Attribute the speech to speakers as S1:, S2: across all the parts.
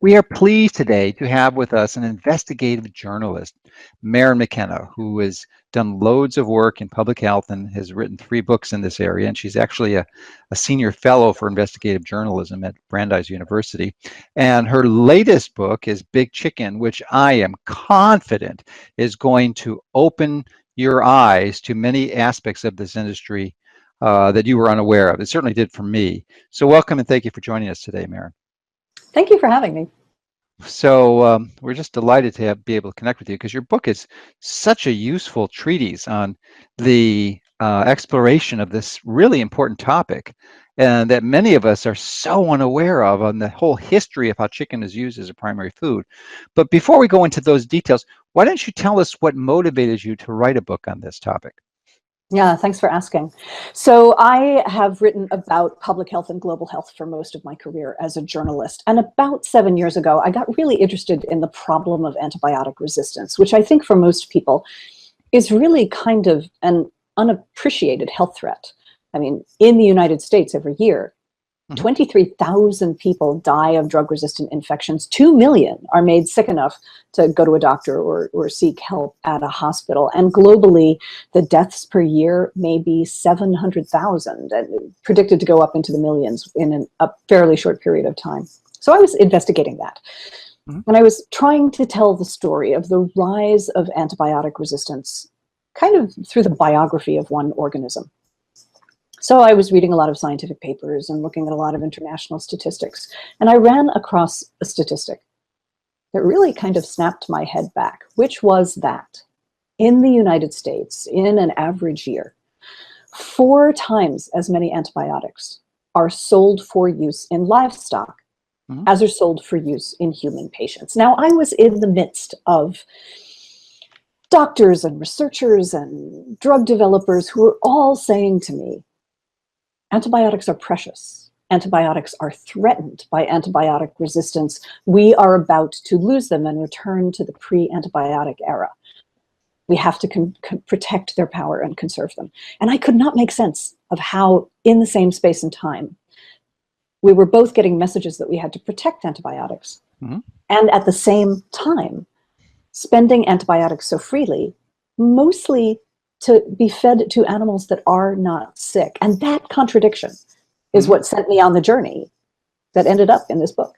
S1: We are pleased today to have with us an investigative journalist, Maryn McKenna, who has done loads of work in public health and has written 3 books in this area. And she's actually a senior fellow for investigative journalism at Brandeis University. And her latest book is Big Chicken, which I am confident is going to open your eyes to many aspects of this industry that you were unaware of. It certainly did for me. So welcome and thank you for joining us today, Maryn.
S2: Thank you for having me.
S1: So we're just delighted to be able to connect with you because your book is such a useful treatise on the exploration of this really important topic, and that many of us are so unaware of, on the whole history of how chicken is used as a primary food. But before we go into those details, why don't you tell us what motivated you to write a book on this topic?
S2: Yeah, thanks for asking. So I have written about public health and global health for most of my career as a journalist. And about 7 years ago, I got really interested in the problem of antibiotic resistance, which I think for most people is really kind of an unappreciated health threat. I mean, in the United States every year, 23,000 people die of drug-resistant infections. 2 million are made sick enough to go to a doctor or seek help at a hospital. And globally, the deaths per year may be 700,000, and predicted to go up into the millions in a fairly short period of time. So I was investigating that. And I was trying to tell the story of the rise of antibiotic resistance, kind of through the biography of one organism. So I was reading a lot of scientific papers and looking at a lot of international statistics. And I ran across a statistic that really kind of snapped my head back, which was that in the United States, in an average year, 4 times as many antibiotics are sold for use in livestock as are sold for use in human patients. Now, I was in the midst of doctors and researchers and drug developers who were all saying to me, antibiotics are precious. Antibiotics are threatened by antibiotic resistance. We are about to lose them and return to the pre-antibiotic era. We have to protect their power and conserve them. And I could not make sense of how, in the same space and time, we were both getting messages that we had to protect antibiotics, and at the same time, spending antibiotics so freely, mostly to be fed to animals that are not sick. And that contradiction is what sent me on the journey that ended up in this book.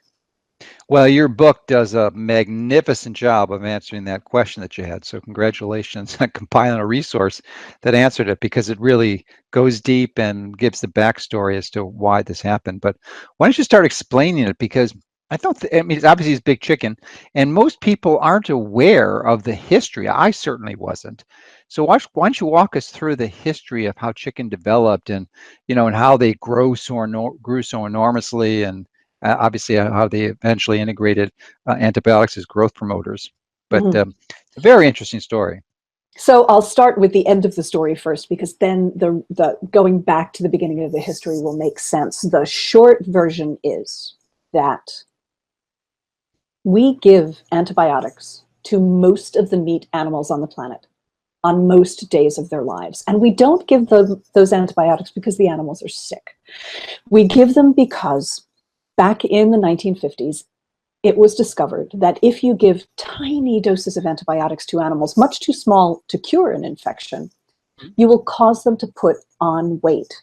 S1: Well, your book does a magnificent job of answering that question that you had. So congratulations on compiling a resource that answered it, because it really goes deep and gives the backstory as to why this happened. But why don't you start explaining it? Because I mean, obviously it's Big Chicken, and most people aren't aware of the history. I certainly wasn't. So why don't you walk us through the history of how chicken developed, and and how they grew so enormously, and obviously how they eventually integrated antibiotics as growth promoters. But it's a very interesting story.
S2: So I'll start with the end of the story first, because then the going back to the beginning of the history will make sense. The short version is that we give antibiotics to most of the meat animals on the planet on most days of their lives. And we don't give them those antibiotics because the animals are sick. We give them because back in the 1950s, it was discovered that if you give tiny doses of antibiotics to animals, much too small to cure an infection, you will cause them to put on weight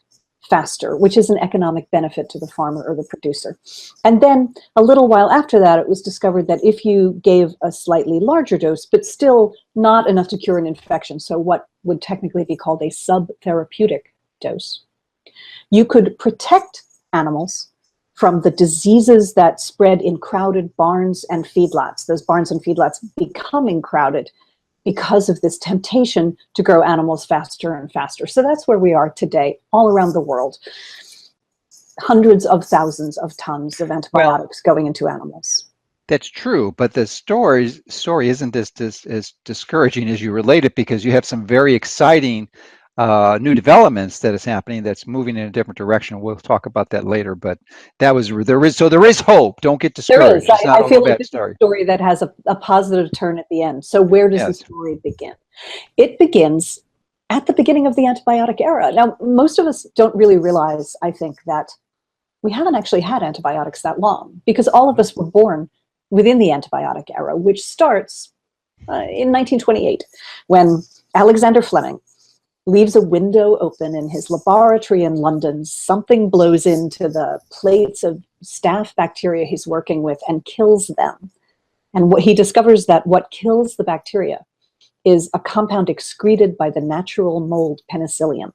S2: faster, which is an economic benefit to the farmer or the producer. And then a little while after that, it was discovered that if you gave a slightly larger dose, but still not enough to cure an infection, so what would technically be called a subtherapeutic dose, you could protect animals from the diseases that spread in crowded barns and feedlots, those barns and feedlots becoming crowded because of this temptation to grow animals faster and faster. So that's where we are today, all around the world. Hundreds of thousands of tons of antibiotics going into animals.
S1: That's true, but the story isn't as discouraging as you relate it, because you have some very exciting new developments that is happening that's moving in a different direction. We'll talk about that later, but there is hope. Don't get discouraged.
S2: There is. I feel like this is a story that has a positive turn at the end. So where does the story begin? It begins at the beginning of the antibiotic era. Now, most of us don't really realize, I think, that we haven't actually had antibiotics that long, because all of us were born within the antibiotic era, which starts in 1928, when Alexander Fleming leaves a window open in his laboratory in London. Something blows into the plates of staph bacteria he's working with and kills them. And what he discovers that what kills the bacteria is a compound excreted by the natural mold penicillium.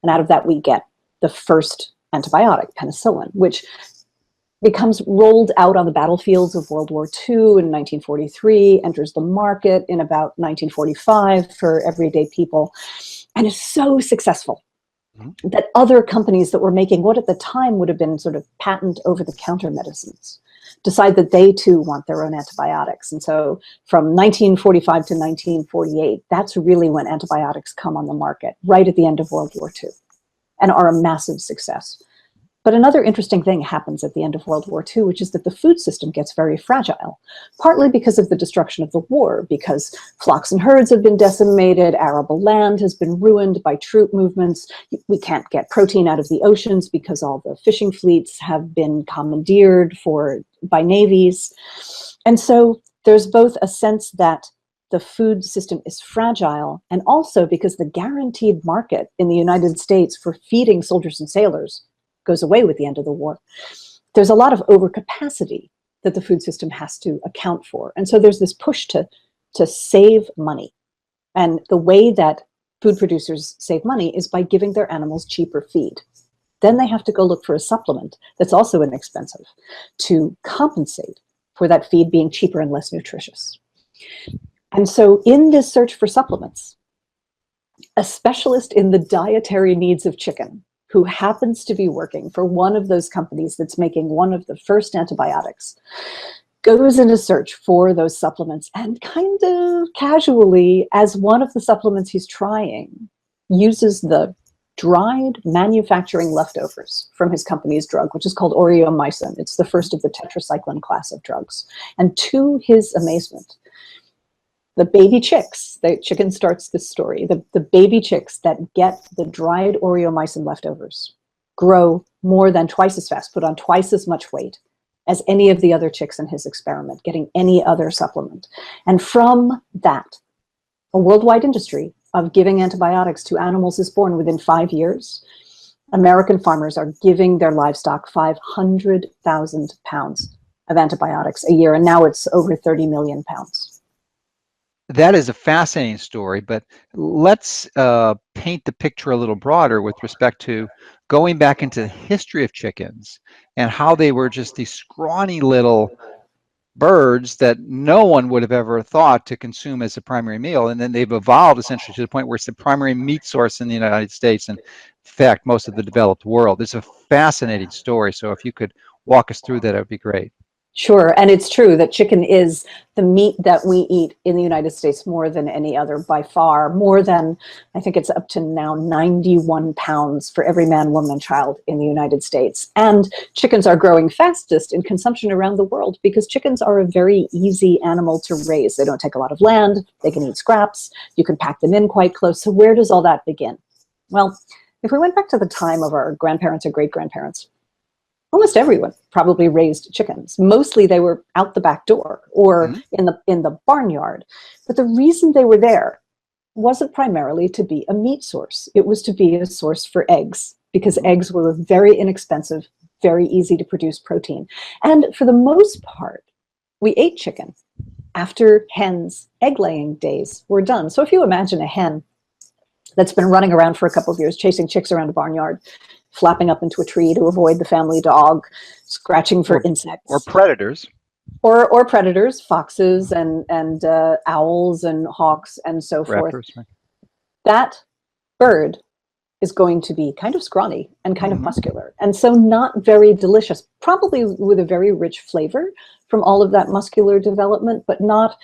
S2: And out of that we get the first antibiotic, penicillin, which becomes rolled out on the battlefields of World War II in 1943, enters the market in about 1945 for everyday people, and is so successful that other companies that were making what at the time would have been sort of patent over-the-counter medicines decide that they too want their own antibiotics. And so from 1945 to 1948, that's really when antibiotics come on the market, right at the end of World War II, and are a massive success. But another interesting thing happens at the end of World War II, which is that the food system gets very fragile, partly because of the destruction of the war, because flocks and herds have been decimated, arable land has been ruined by troop movements, we can't get protein out of the oceans because all the fishing fleets have been commandeered by navies. And so there's both a sense that the food system is fragile, and also because the guaranteed market in the United States for feeding soldiers and sailors goes away with the end of the war. There's a lot of overcapacity that the food system has to account for. And so there's this push to save money. And the way that food producers save money is by giving their animals cheaper feed. Then they have to go look for a supplement that's also inexpensive to compensate for that feed being cheaper and less nutritious. And so in this search for supplements, a specialist in the dietary needs of chicken, who happens to be working for one of those companies that's making one of the first antibiotics, goes in a search for those supplements, and kind of casually, as one of the supplements he's trying, uses the dried manufacturing leftovers from his company's drug, which is called oreomycin. It's the first of the tetracycline class of drugs. And to his amazement, the baby chicks, the chicken starts this story, the baby chicks that get the dried oreomycin leftovers grow more than twice as fast, put on twice as much weight as any of the other chicks in his experiment, getting any other supplement. And from that, a worldwide industry of giving antibiotics to animals is born. Within 5 years. American farmers are giving their livestock 500,000 pounds of antibiotics a year, and now it's over 30 million pounds.
S1: That is a fascinating story, but let's paint the picture a little broader with respect to going back into the history of chickens and how they were just these scrawny little birds that no one would have ever thought to consume as a primary meal. And then they've evolved essentially to the point where it's the primary meat source in the United States and, in fact, most of the developed world. It's a fascinating story. So if you could walk us through that, it would be great.
S2: Sure, and it's true that chicken is the meat that we eat in the United States more than any other, by far, more than, I think it's up to now 91 pounds for every man, woman, and child in the United States. And chickens are growing fastest in consumption around the world because chickens are a very easy animal to raise. They don't take a lot of land, they can eat scraps, you can pack them in quite close. So where does all that begin? Well, if we went back to the time of our grandparents or great-grandparents, almost everyone probably raised chickens. Mostly they were out the back door or in the barnyard. But the reason they were there wasn't primarily to be a meat source. It was to be a source for eggs, because eggs were very inexpensive, very easy to produce protein. And for the most part, we ate chicken after hens' egg-laying days were done. So if you imagine a hen that's been running around for a couple of years, chasing chicks around a barnyard, flapping up into a tree to avoid the family dog, scratching for insects.
S1: Or predators.
S2: Or predators, foxes and owls and hawks and so forth.
S1: Raptors, right.
S2: That bird is going to be kind of scrawny and kind of muscular, and so not very delicious, probably with a very rich flavor from all of that muscular development, but not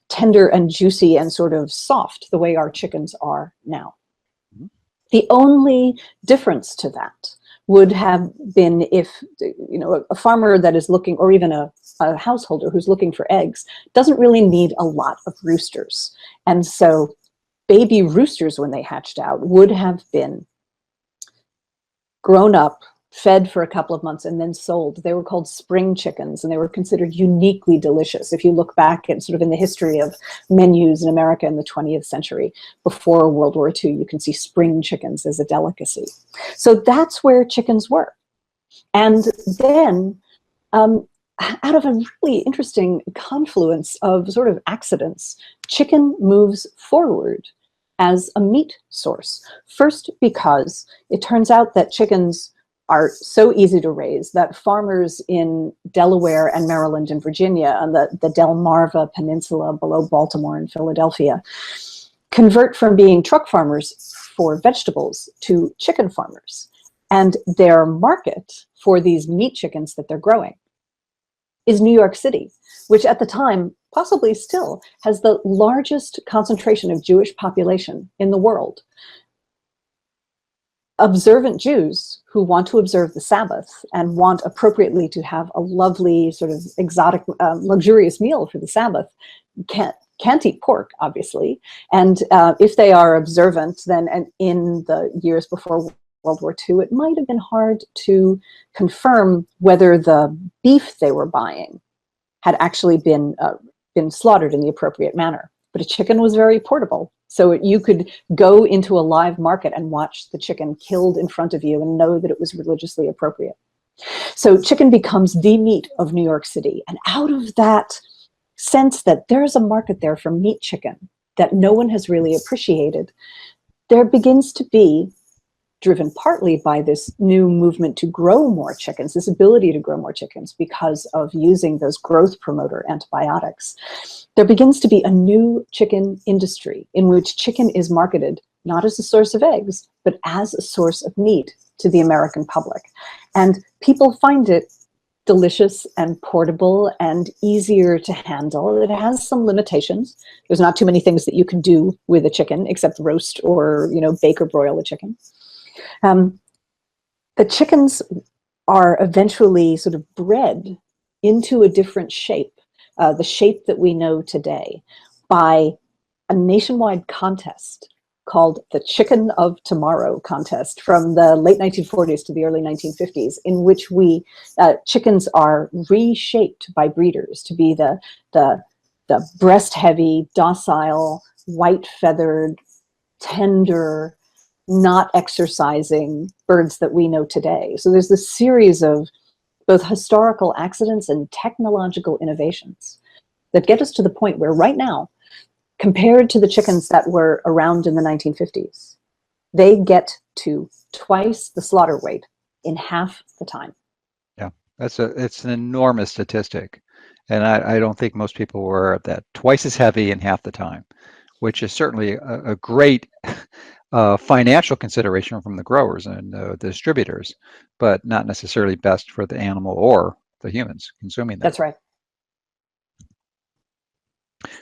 S2: tender and juicy and sort of soft the way our chickens are now. The only difference to that would have been if, you know, a farmer that is looking, or even a householder who's looking for eggs, doesn't really need a lot of roosters. And so baby roosters, when they hatched out, would have been grown up fed for a couple of months, and then sold. They were called spring chickens, and they were considered uniquely delicious. If you look back at sort of in the history of menus in America in the 20th century, before World War II, you can see spring chickens as a delicacy. So that's where chickens were. And then out of a really interesting confluence of sort of accidents, chicken moves forward as a meat source. First, because it turns out that chickens are so easy to raise that farmers in Delaware and Maryland and Virginia on the Delmarva Peninsula below Baltimore and Philadelphia convert from being truck farmers for vegetables to chicken farmers. And their market for these meat chickens that they're growing is New York City, which at the time, possibly still, has the largest concentration of Jewish population in the world. Observant Jews who want to observe the Sabbath and want appropriately to have a lovely sort of exotic, luxurious meal for the Sabbath can't eat pork, obviously. And if they are observant, then and in the years before World War II, it might have been hard to confirm whether the beef they were buying had actually been slaughtered in the appropriate manner. But a chicken was very portable. So you could go into a live market and watch the chicken killed in front of you and know that it was religiously appropriate. So chicken becomes the meat of New York City. And out of that sense that there's a market there for meat chicken that no one has really appreciated, there begins to be, driven partly by this new movement to grow more chickens, this ability to grow more chickens because of using those growth promoter antibiotics, there begins to be a new chicken industry in which chicken is marketed not as a source of eggs, but as a source of meat to the American public. And people find it delicious and portable and easier to handle. It has some limitations. There's not too many things that you can do with a chicken except roast or, bake or broil a chicken. The chickens are eventually sort of bred into a different shape, the shape that we know today, by a nationwide contest called the Chicken of Tomorrow contest from the late 1940s to the early 1950s, in which chickens are reshaped by breeders to be the breast-heavy, docile, white-feathered, tender, not exercising birds that we know today. So there's this series of both historical accidents and technological innovations that get us to the point where right now, compared to the chickens that were around in the 1950s, they get to twice the slaughter weight in half the time.
S1: Yeah, it's an enormous statistic. And I don't think most people were aware of that. Twice as heavy in half the time, which is certainly a great financial consideration from the growers and the distributors, but not necessarily best for the animal or the humans consuming them.
S2: That's right.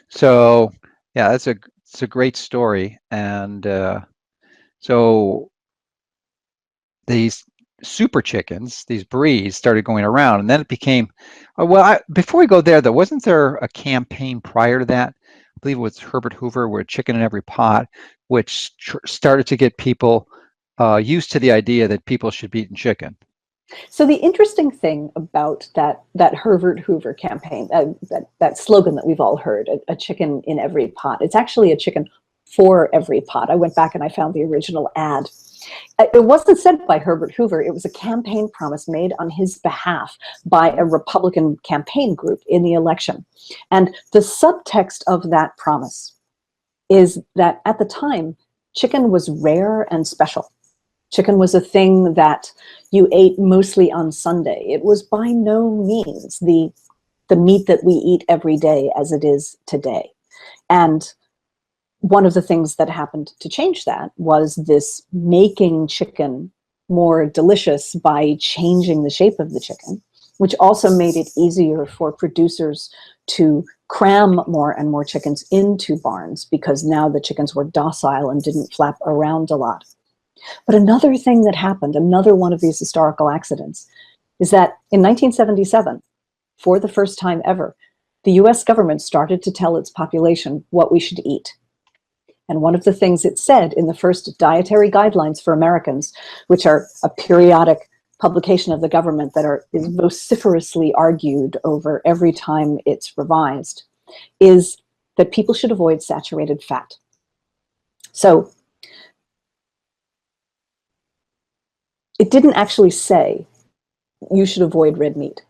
S1: So yeah, it's a great story. And so these super chickens, these breeds started going around, and then it became, before we go there though, wasn't there a campaign prior to that? I believe it was Herbert Hoover, where chicken in every pot, which started to get people used to the idea that people should be eating chicken.
S2: So the interesting thing about that Herbert Hoover campaign, that slogan that we've all heard, a chicken in every pot, it's actually a chicken for every pot. I went back and I found the original ad. It wasn't said by Herbert Hoover. It was a campaign promise made on his behalf by a Republican campaign group in the election. And the subtext of that promise is that at the time, chicken was rare and special. Chicken was a thing that you ate mostly on Sunday. It was by no means the meat that we eat every day as it is today. And one of the things that happened to change that was this making chicken more delicious by changing the shape of the chicken, which also made it easier for producers to cram more and more chickens into barns because now the chickens were docile and didn't flap around a lot. But another thing that happened, another one of these historical accidents, is that in 1977, for the first time ever, the US government started to tell its population what we should eat. And one of the things it said in the first dietary guidelines for Americans, which are a periodic publication of the government that is vociferously argued over every time it's revised is that people should avoid saturated fat. So it didn't actually say you should avoid red meat,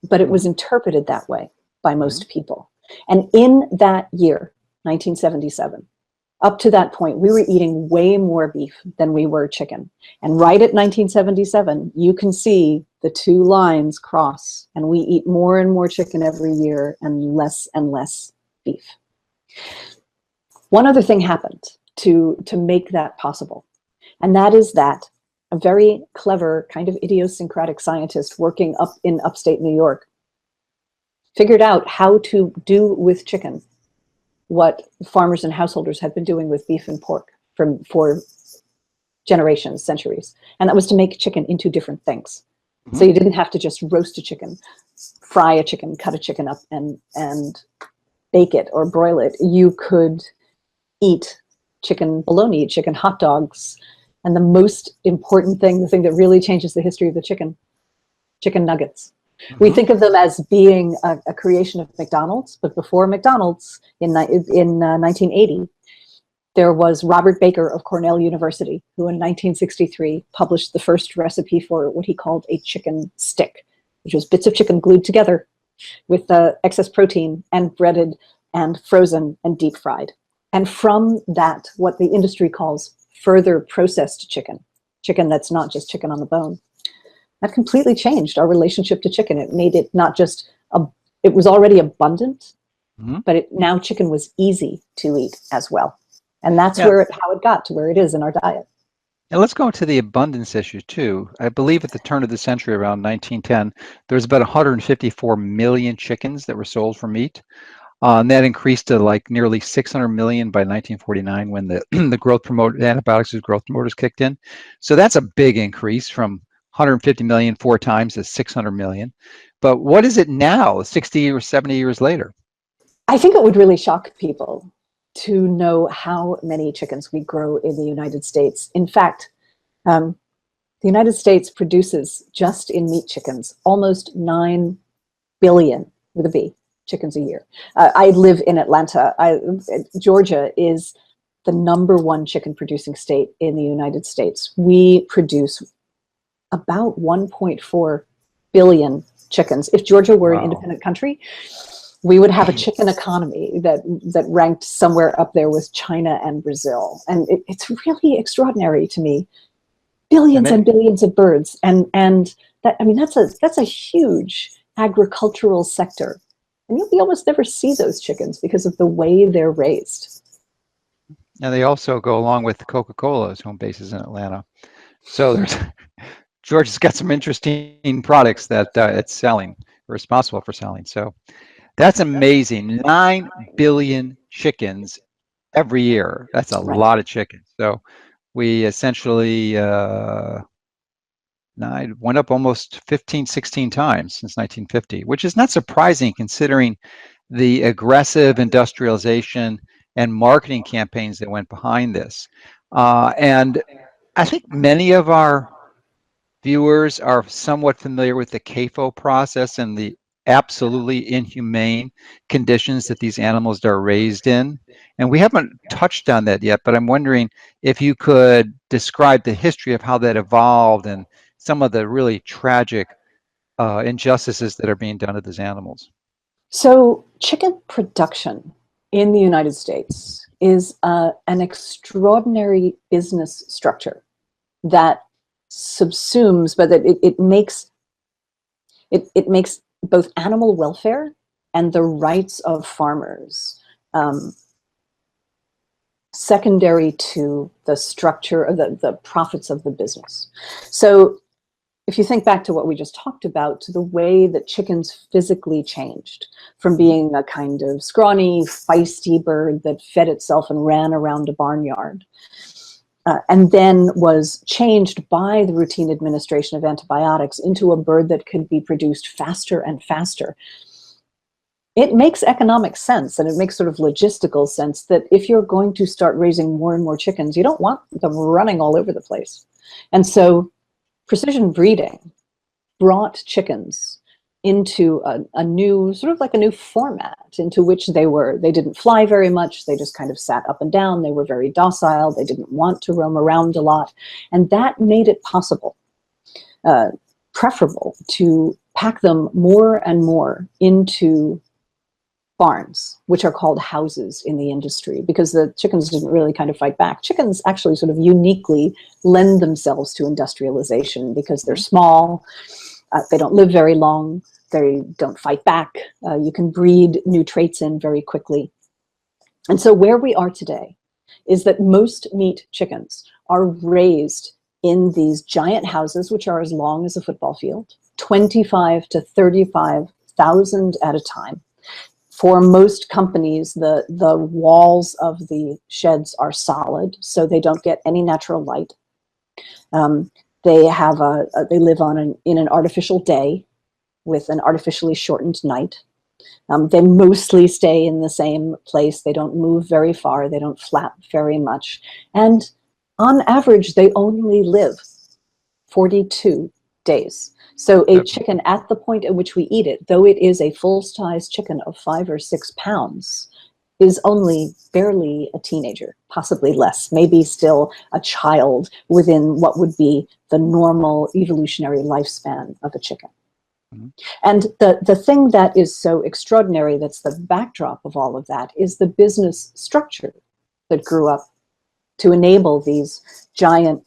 S2: but it was interpreted that way by most people. And in that year, 1977, up to that point, we were eating way more beef than we were chicken. And right at 1977, you can see the two lines cross, and we eat more and more chicken every year and less beef. One other thing happened to make that possible, and that is that a very clever, kind of idiosyncratic scientist working up in upstate New York figured out how to do with chicken what farmers and householders had been doing with beef and pork for generations, centuries. And that was to make chicken into different things. So you didn't have to just roast a chicken, fry a chicken, cut a chicken up and bake it or broil it. You could eat chicken bologna, chicken hot dogs, and the most important thing, the thing that really changes the history of the chicken nuggets. We think of them as being a creation of McDonald's, but before McDonald's, in 1980, there was Robert Baker of Cornell University, who in 1963 published the first recipe for what he called a chicken stick, which was bits of chicken glued together with excess protein and breaded and frozen and deep fried. And from that, what the industry calls further processed chicken that's not just chicken on the bone, that completely changed our relationship to chicken. It made it not just, it was already abundant, but now chicken was easy to eat as well. And that's how it got to where it is in our diet.
S1: And let's go into the abundance issue too. I believe at the turn of the century, around 1910, there was about 154 million chickens that were sold for meat. And that increased to like nearly 600 million by 1949 when the growth promoter, antibiotics as growth promoters kicked in. So that's a big increase from 150 million 4 times to 600 million. But what is it now, 60 or 70 years later?
S2: I think it would really shock people to know how many chickens we grow in the United States. In fact, the United States produces, just in meat chickens, almost 9 billion, with a B, chickens a year. I live in Atlanta. Georgia is the #1 chicken producing state in the United States. We produce about 1.4 billion chickens. If Georgia were an independent country, we would have a chicken economy that ranked somewhere up there with China and Brazil. And it's really extraordinary to me. Billions and billions of birds. And that, I mean, that's a huge agricultural sector. And we almost never see those chickens because of the way they're raised.
S1: And they also go along with Coca-Cola's home bases in Atlanta. So there's Georgia's got some interesting products that it's selling, responsible for selling. So that's amazing. 9 billion chickens every year. That's a lot of chickens. So we essentially went up almost 15, 16 times since 1950, which is not surprising considering the aggressive industrialization and marketing campaigns that went behind this. And I think many of our viewers are somewhat familiar with the CAFO process and the absolutely inhumane conditions that these animals are raised in. And we haven't touched on that yet, but I'm wondering if you could describe the history of how that evolved and some of the really tragic injustices that are being done to these animals.
S2: So chicken production in the United States is an extraordinary business structure that subsumes, but that it makes both animal welfare and the rights of farmers secondary to the structure of the profits of the business. So if you think back to what we just talked about, to the way that chickens physically changed from being a kind of scrawny, feisty bird that fed itself and ran around a barnyard, and then was changed by the routine administration of antibiotics into a bird that could be produced faster and faster. It makes economic sense, and it makes sort of logistical sense that if you're going to start raising more and more chickens, you don't want them running all over the place. And so precision breeding brought chickens into a new, sort of like a new format into which they didn't fly very much. They just kind of sat up and down. They were very docile. They didn't want to roam around a lot. And that made it possible, preferable to pack them more and more into barns, which are called houses in the industry, because the chickens didn't really kind of fight back. Chickens actually sort of uniquely lend themselves to industrialization because they're small, they don't live very long, they don't fight back, you can breed new traits in very quickly. And so where we are today is that most meat chickens are raised in these giant houses, which are as long as a football field, 25 to 35,000 at a time. For most companies, the walls of the sheds are solid, so they don't get any natural light. They live in an artificial day with an artificially shortened night. They mostly stay in the same place. They don't move very far. They don't flap very much. And on average, they only live 42 days. So a chicken at the point at which we eat it, though it is a full-size chicken of 5 or 6 pounds, is only barely a teenager, possibly less, maybe still a child within what would be the normal evolutionary lifespan of a chicken. Mm-hmm. And the thing that is so extraordinary, that's the backdrop of all of that, is the business structure that grew up to enable these giant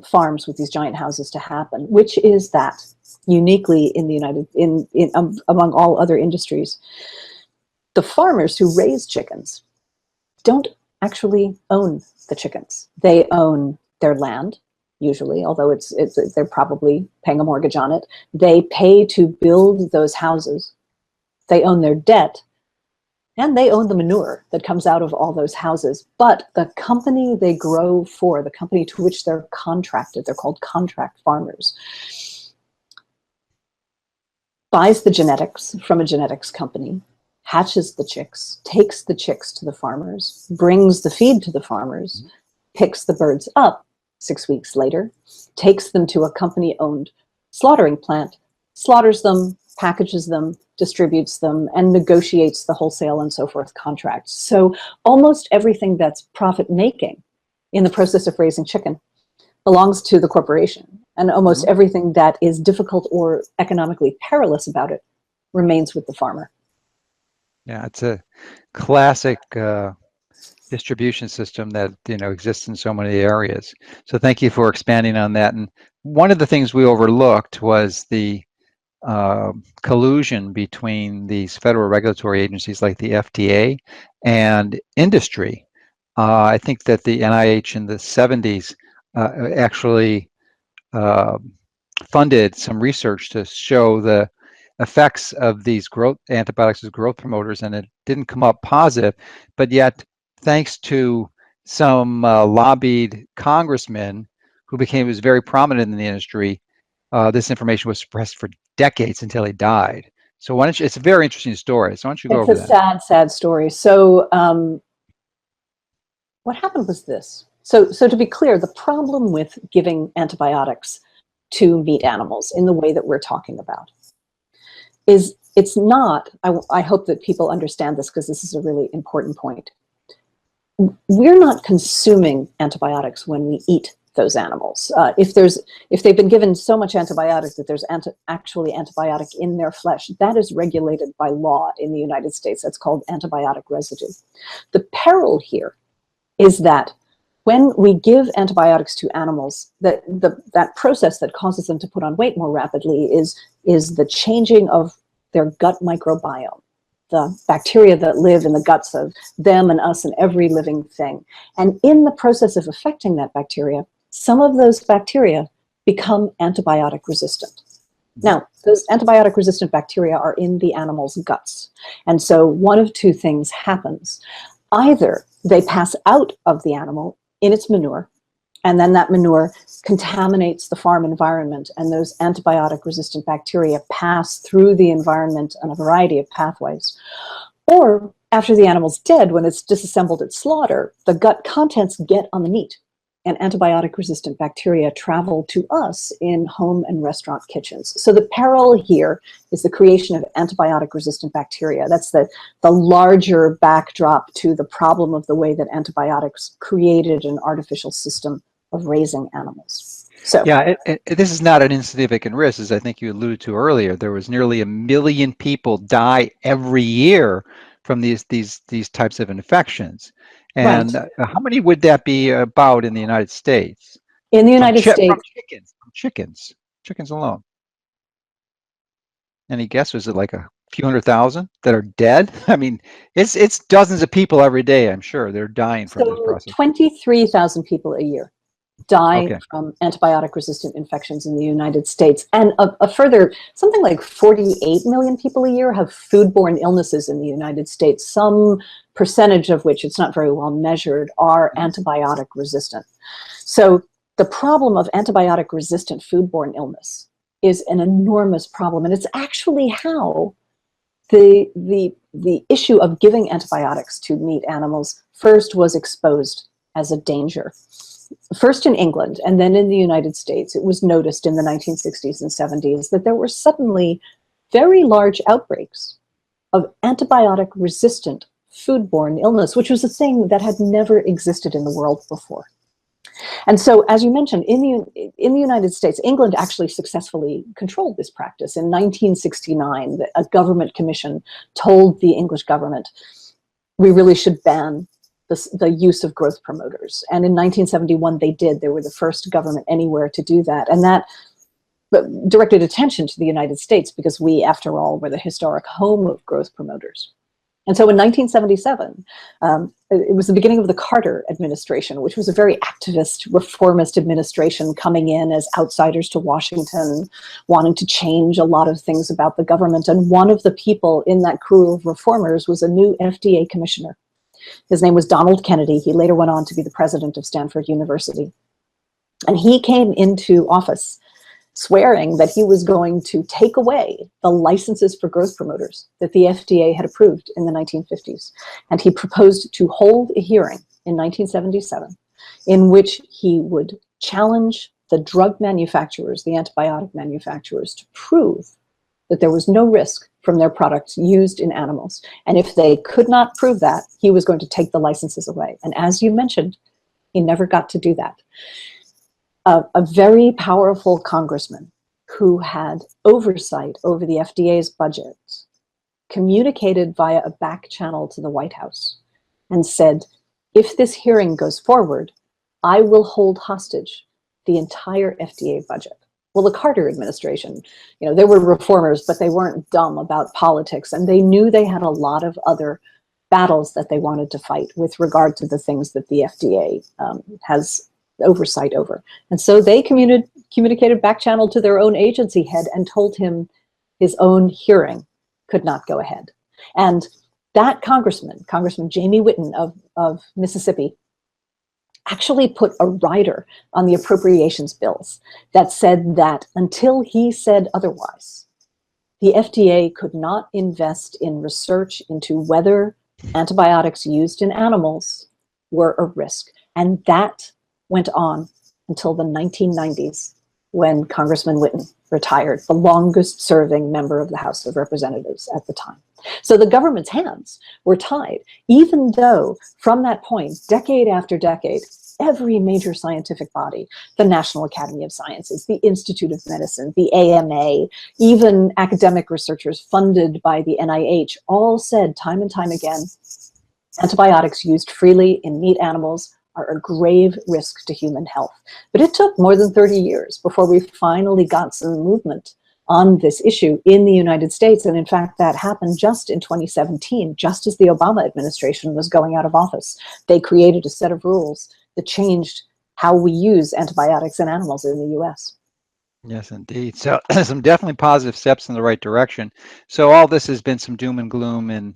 S2: farms with these giant houses to happen, which is that uniquely in the among all other industries, the farmers who raise chickens don't actually own the chickens. They own their land, usually, although they're probably paying a mortgage on it. They pay to build those houses. They own their debt, and they own the manure that comes out of all those houses. But the company they grow for, the company to which they're contracted, they're called contract farmers, buys the genetics from a genetics company, hatches the chicks, takes the chicks to the farmers, brings the feed to the farmers, picks the birds up 6 weeks later, takes them to a company-owned slaughtering plant, slaughters them, packages them, distributes them, and negotiates the wholesale and so forth contracts. So almost everything that's profit-making in the process of raising chicken belongs to the corporation, and almost everything that is difficult or economically perilous about it remains with the farmer.
S1: Yeah, it's a classic distribution system that exists in so many areas. So thank you for expanding on that. And one of the things we overlooked was the collusion between these federal regulatory agencies like the FDA and industry. I think that the NIH in the 70s actually funded some research to show the effects of these antibiotics as growth promoters, and it didn't come up positive, but yet thanks to some lobbied congressmen who was very prominent in the industry, this information was suppressed for decades until he died. So why don't you, it's a very interesting story, so why don't you go over that?
S2: It's a sad, sad story. So what happened was this. So to be clear, the problem with giving antibiotics to meat animals in the way that we're talking about is it's not, I hope that people understand this because this is a really important point. We're not consuming antibiotics when we eat those animals. If they've been given so much antibiotic that there's actually antibiotic in their flesh, that is regulated by law in the United States. That's called antibiotic residue. The peril here is that when we give antibiotics to animals, that process that causes them to put on weight more rapidly is the changing of their gut microbiome, the bacteria that live in the guts of them and us and every living thing. And in the process of affecting that bacteria, some of those bacteria become antibiotic resistant. Now, those antibiotic resistant bacteria are in the animal's guts. And so one of two things happens. Either they pass out of the animal in its manure, and then that manure contaminates the farm environment, and those antibiotic resistant bacteria pass through the environment on a variety of pathways. Or after the animal's dead, when it's disassembled at slaughter, the gut contents get on the meat and antibiotic-resistant bacteria travel to us in home and restaurant kitchens. So the peril here is the creation of antibiotic-resistant bacteria. That's the larger backdrop to the problem of the way that antibiotics created an artificial system of raising animals. So
S1: yeah, this is not an insignificant risk, as I think you alluded to earlier. There was nearly 1 million people die every year from these types of infections. And
S2: right.
S1: how many would that be about in the United States?
S2: In the
S1: From
S2: United States,
S1: chickens alone. Any guess? Was it like a few 100,000 that are dead? I mean, it's dozens of people every day. I'm sure they're dying from this
S2: so
S1: process.
S2: 23,000 people a year die
S1: Okay.
S2: from antibiotic-resistant infections in the United States. And a further, something like 48 million people a year have foodborne illnesses in the United States, some percentage of which, it's not very well measured, are antibiotic resistant. So the problem of antibiotic-resistant foodborne illness is an enormous problem. And it's actually how the issue of giving antibiotics to meat animals first was exposed as a danger. First in England and then in the United States, it was noticed in the 1960s and 70s that there were suddenly very large outbreaks of antibiotic-resistant foodborne illness, which was a thing that had never existed in the world before. And so, as you mentioned, in the United States, England actually successfully controlled this practice. In 1969, a government commission told the English government, we really should ban the use of growth promoters. And in 1971, they did. They were the first government anywhere to do that. And that directed attention to the United States because we, after all, were the historic home of growth promoters. And so in 1977, it was the beginning of the Carter administration, which was a very activist, reformist administration coming in as outsiders to Washington, wanting to change a lot of things about the government. And one of the people in that crew of reformers was a new FDA commissioner. His name was Donald Kennedy. He later went on to be the president of Stanford University. And he came into office swearing that he was going to take away the licenses for growth promoters that the FDA had approved in the 1950s. And he proposed to hold a hearing in 1977 in which he would challenge the drug manufacturers, the antibiotic manufacturers, to prove that there was no risk from their products used in animals. And if they could not prove that, he was going to take the licenses away. And as you mentioned, he never got to do that. A very powerful congressman who had oversight over the FDA's budget communicated via a back channel to the White House and said, if this hearing goes forward, I will hold hostage the entire FDA budget. Well, the Carter administration, they were reformers, but they weren't dumb about politics, and they knew they had a lot of other battles that they wanted to fight with regard to the things that the FDA has oversight over. And so they communicated back channel to their own agency head and told him his own hearing could not go ahead. And that Congressman Jamie Whitten of Mississippi, actually put a rider on the appropriations bills that said that until he said otherwise, the FDA could not invest in research into whether antibiotics used in animals were a risk. And that went on until the 1990s, when Congressman Whitten retired, the longest serving member of the House of Representatives at the time. So the government's hands were tied, even though from that point, decade after decade, every major scientific body, the National Academy of Sciences, the Institute of Medicine, the AMA, even academic researchers funded by the NIH, all said time and time again, antibiotics used freely in meat animals are a grave risk to human health. But it took more than 30 years before we finally got some movement on this issue in the United States. And in fact, that happened just in 2017, just as the Obama administration was going out of office. They created a set of rules that changed how we use antibiotics in animals in the US.
S1: Yes, indeed. So some definitely positive steps in the right direction. So all this has been some doom and gloom, and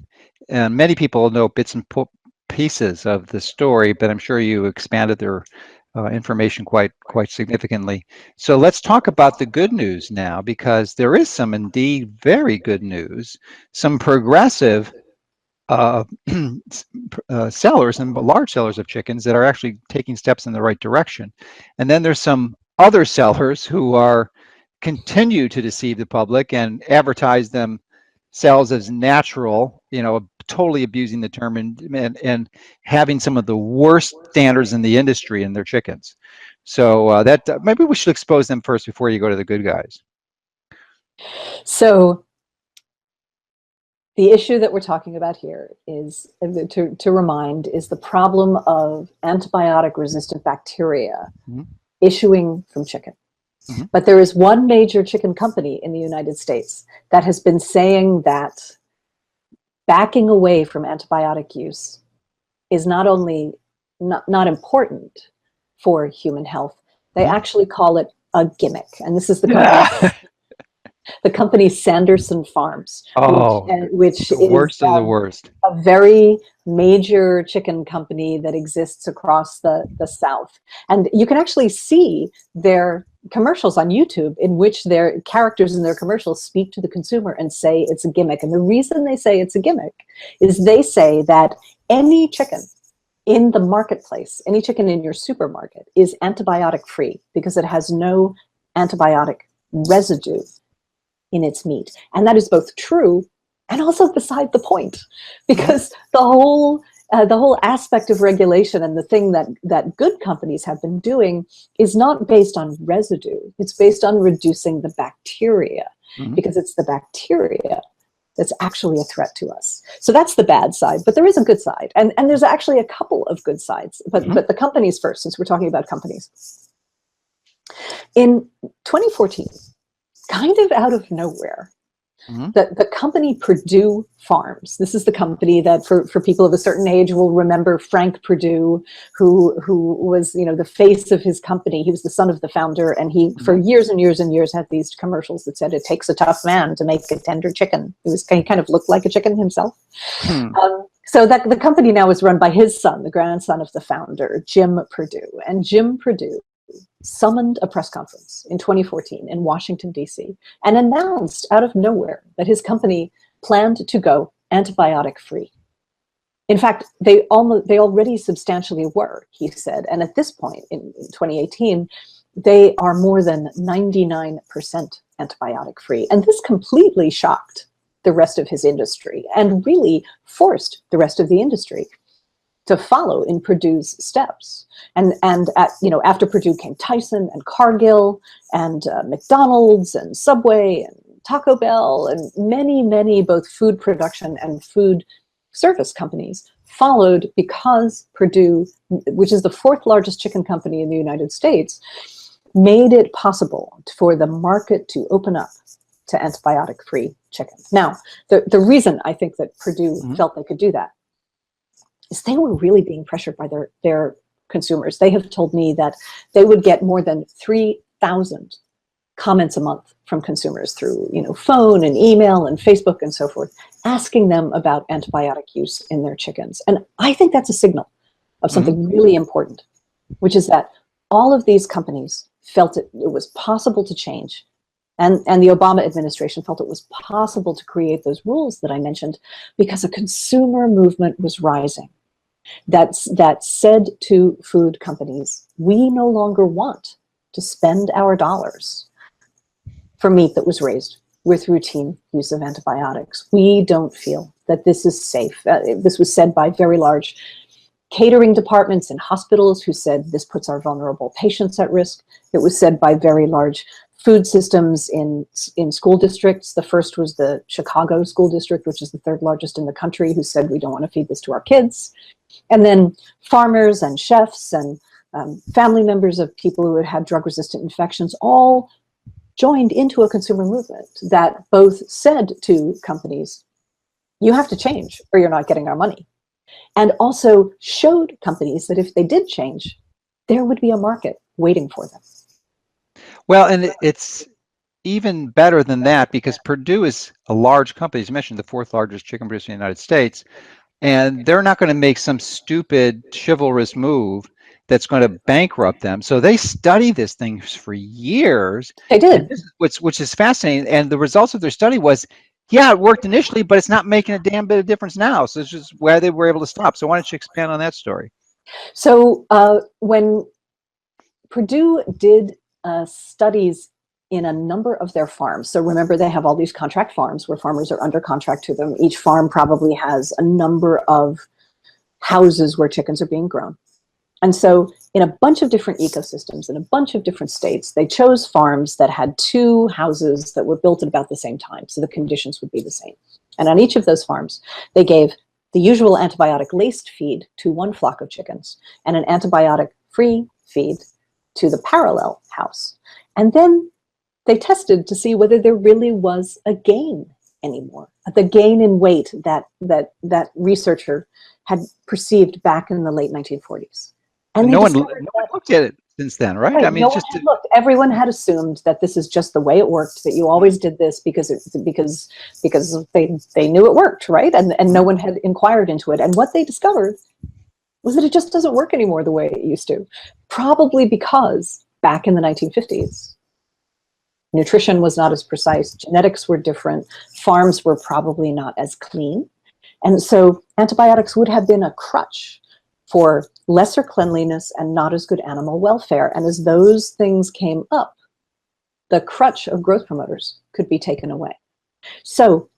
S1: many people know bits and pieces of the story, but I'm sure you expanded their information quite significantly. So let's talk about the good news now, because there is some indeed very good news, some progressive sellers and large sellers of chickens that are actually taking steps in the right direction. And then there's some other sellers who are continue to deceive the public and advertise themselves as natural, totally abusing the term and having some of the worst standards in the industry in their chickens. So that maybe we should expose them first before you go to the good guys.
S2: So the issue that we're talking about here is, to remind, is the problem of antibiotic-resistant bacteria issuing from chicken. But there is one major chicken company in the United States that has been saying that backing away from antibiotic use is not only not important for human health, they actually call it a gimmick. And this is the company, the company Sanderson Farms, which
S1: the worst of the worst.
S2: A very major chicken company that exists across the South. And you can actually see their commercials on YouTube in which their characters in their commercials speak to the consumer and say it's a gimmick. And the reason they say it's a gimmick is they say that any chicken in the marketplace, any chicken in your supermarket, is antibiotic free because it has no antibiotic residue in its meat. And that is both true and also beside the point, because the whole aspect of regulation and the thing that good companies have been doing is not based on residue. It's based on reducing the bacteria, because it's the bacteria that's actually a threat to us. So that's the bad side, but there is a good side. And there's actually a couple of good sides, but the companies first, since we're talking about companies. In 2014, kind of out of nowhere, the company Purdue Farms, this is the company that for people of a certain age will remember Frank Purdue, who was, the face of his company. He was the son of the founder, and he for years and years and years had these commercials that said it takes a tough man to make a tender chicken. He kind of looked like a chicken himself. So that the company now is run by his son, the grandson of the founder, Jim Purdue. And Jim Purdue summoned a press conference in 2014 in Washington, D.C., and announced out of nowhere that his company planned to go antibiotic free. In fact, they already substantially were, he said. And at this point in 2018, they are more than 99% antibiotic free. And this completely shocked the rest of his industry and really forced the rest of the industry to follow in Purdue's steps. And after Purdue came Tyson and Cargill and McDonald's and Subway and Taco Bell and many both food production and food service companies followed, because Purdue, which is the fourth largest chicken company in the United States, made it possible for the market to open up to antibiotic-free chicken. Now, the reason I think that Purdue felt they could do that is they were really being pressured by their consumers. They have told me that they would get more than 3,000 comments a month from consumers through phone and email and Facebook and so forth, asking them about antibiotic use in their chickens. And I think that's a signal of something really important, which is that all of these companies felt it was possible to change. And the Obama administration felt it was possible to create those rules that I mentioned because a consumer movement was rising that said to food companies, we no longer want to spend our dollars for meat that was raised with routine use of antibiotics. We don't feel that this is safe. This was said by very large catering departments in hospitals who said this puts our vulnerable patients at risk. It was said by very large food systems in school districts. The first was the Chicago school district, which is the third largest in the country, who said we don't want to feed this to our kids. And then farmers and chefs and family members of people who had had drug-resistant infections all joined into a consumer movement that both said to companies, you have to change or you're not getting our money. And also showed companies that if they did change, there would be a market waiting for them.
S1: Well, and it's even better than that, because Purdue is a large company, as you mentioned, the fourth largest chicken producer in the United States, and they're not going to make some stupid chivalrous move that's going to bankrupt them. So they study this thing for years.
S2: They did.
S1: Which is fascinating. And the results of their study was Yeah, it worked initially, but it's not making a damn bit of difference now. So it's just why they were able to stop. So why don't you expand on that story?
S2: So when Purdue did studies in a number of their farms. So remember, they have all these contract farms where farmers are under contract to them. Each farm probably has a number of houses where chickens are being grown. And so in a bunch of different ecosystems, in a bunch of different states, they chose farms that had 2 houses that were built at about the same time. So the conditions would be the same. And on each of those farms, they gave the usual antibiotic-laced feed to 1 flock of chickens and an antibiotic-free feed to the parallel house. And then they tested to see whether there really was a gain anymore, the gain in weight that researcher had perceived back in the late 1940s. And
S1: no one looked at it since then, right?
S2: Right,
S1: I mean,
S2: no
S1: it's
S2: one
S1: just
S2: had looked. Everyone had assumed that this is just the way it worked, that you always did this because they knew it worked, right? And no one had inquired into it. And what they discovered was that it just doesn't work anymore the way it used to. Probably because back in the 1950s, nutrition was not as precise, genetics were different, farms were probably not as clean. And so antibiotics would have been a crutch for lesser cleanliness and not as good animal welfare. And as those things came up, the crutch of growth promoters could be taken away. So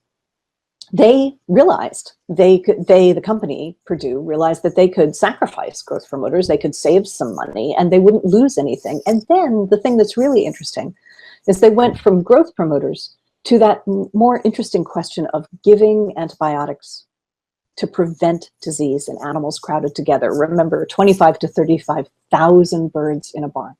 S2: they realized the company, Purdue, realized that they could sacrifice growth promoters, they could save some money, and they wouldn't lose anything. And then the thing that's really interesting is they went from growth promoters to that more interesting question of giving antibiotics to prevent disease in animals crowded together. Remember, 25 to 35,000 birds in a barn.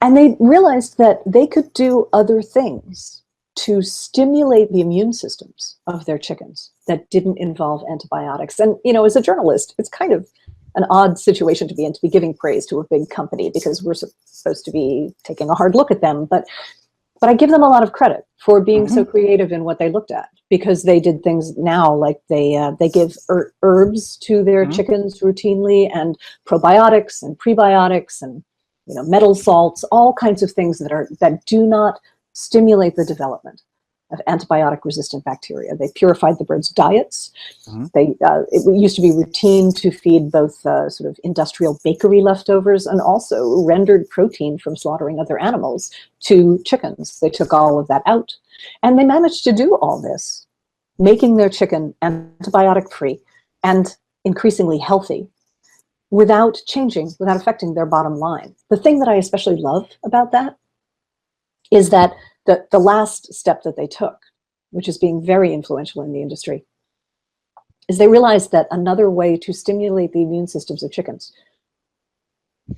S2: And they realized that they could do other things to stimulate the immune systems of their chickens that didn't involve antibiotics. And, you know, as a journalist, it's kind of an odd situation to be in, to be giving praise to a big company because we're supposed to be taking a hard look at them. But I give them a lot of credit for being so creative in what they looked at, because they did things now like they give herbs to their chickens routinely, and probiotics and prebiotics and, you know, metal salts, all kinds of things that do not stimulate the development of antibiotic-resistant bacteria. They purified the birds' diets. It used to be routine to feed both sort of industrial bakery leftovers and also rendered protein from slaughtering other animals to chickens. They took all of that out. And they managed to do all this, making their chicken antibiotic-free and increasingly healthy without affecting their bottom line. The thing that I especially love about that is that the last step that they took, which is being very influential in the industry, is they realized that another way to stimulate the immune systems of chickens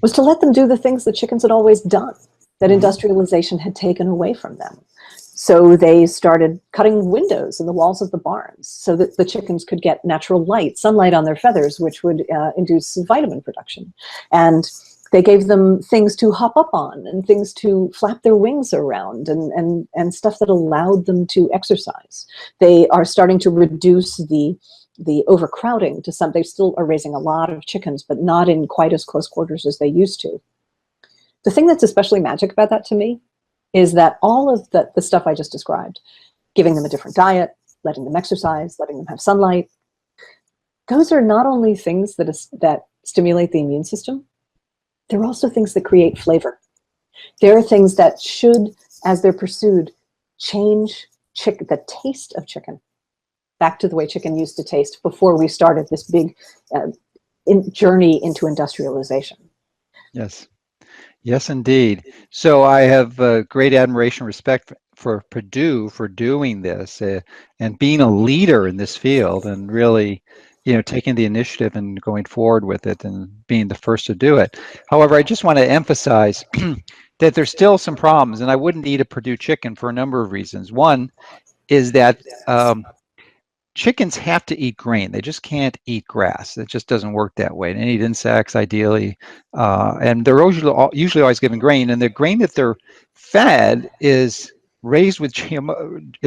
S2: was to let them do the things that chickens had always done, that industrialization had taken away from them. So they started cutting windows in the walls of the barns so that the chickens could get natural light, sunlight on their feathers, which would induce vitamin production. And they gave them things to hop up on and things to flap their wings around and stuff that allowed them to exercise. They are starting to reduce the overcrowding to some. They still are raising a lot of chickens, but not in quite as close quarters as they used to. The thing that's especially magic about that to me is that all of the stuff I just described, giving them a different diet, letting them exercise, letting them have sunlight, those are not only things that stimulate the immune system, they're also things that create flavor. There are things that should, as they're pursued, change the taste of chicken back to the way chicken used to taste before we started this big journey into industrialization.
S1: Yes. Yes, indeed. So I have great admiration and respect for Purdue for doing this and being a leader in this field and really, you know, taking the initiative and going forward with it and being the first to do it. However, I just want to emphasize that there's still some problems, and I wouldn't eat a Purdue chicken for a number of reasons. One is that chickens have to eat grain. They just can't eat grass. It just doesn't work that way. They need insects, ideally, and they're usually always given grain. And the grain that they're fed is raised with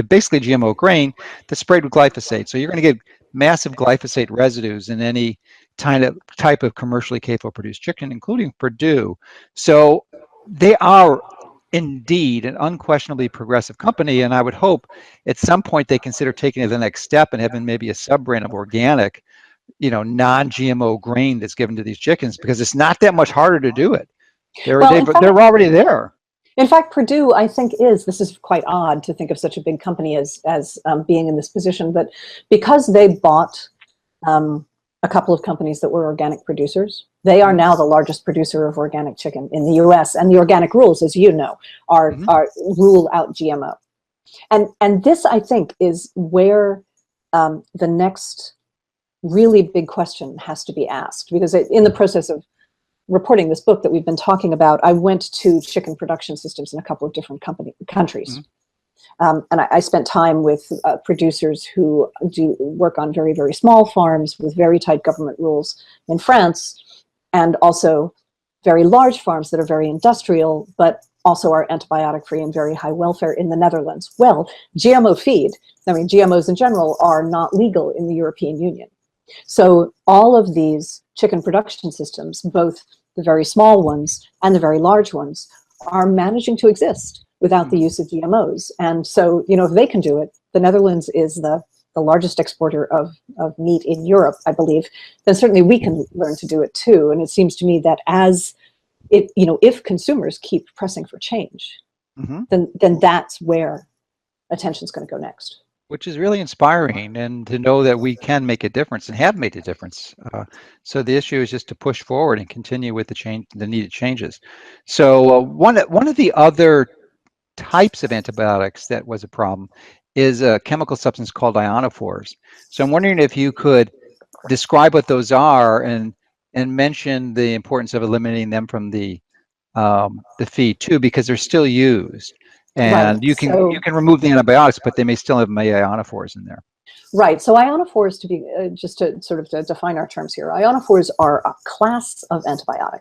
S1: basically GMO grain that's sprayed with glyphosate. So you're going to get massive glyphosate residues in any type of commercially capable produced chicken, including Purdue. So they are indeed an unquestionably progressive company, and I would hope at some point they consider taking it the next step and having maybe a sub-brand of organic, non-GMO grain that's given to these chickens, because it's not that much harder to do it. They're
S2: Well,
S1: they're already there.
S2: in fact, Purdue, I think, this is quite odd to think of such a big company as being in this position, but because they bought a couple of companies that were organic producers, they are now the largest producer of organic chicken in the US, and the organic rules, as you know, are rule out GMO. And this, I think, is where the next really big question has to be asked, because in the process of reporting this book that we've been talking about, I went to chicken production systems in a couple of different countries. And I spent time with producers who do work on very, very small farms with very tight government rules in France, and also very large farms that are very industrial, but also are antibiotic-free and very high welfare in the Netherlands. Well, GMO feed, I mean, GMOs in general are not legal in the European Union. So all of these chicken production systems, both the very small ones and the very large ones, are managing to exist without the use of GMOs. And so, if they can do it, the Netherlands is the largest exporter of meat in Europe, I believe, then certainly we can learn to do it too. And it seems to me that if consumers keep pressing for change, then that's where attention's going to go next.
S1: Which is really inspiring, and to know that we can make a difference and have made a difference. So the issue is just to push forward and continue with the needed changes. So one of the other types of antibiotics that was a problem is a chemical substance called ionophores. So I'm wondering if you could describe what those are and mention the importance of eliminating them from the feed too, because they're still used. And you can remove the antibiotics, but they may still have ionophores in there.
S2: Right. So ionophores, to be just to sort of to define our terms here, ionophores are a class of antibiotic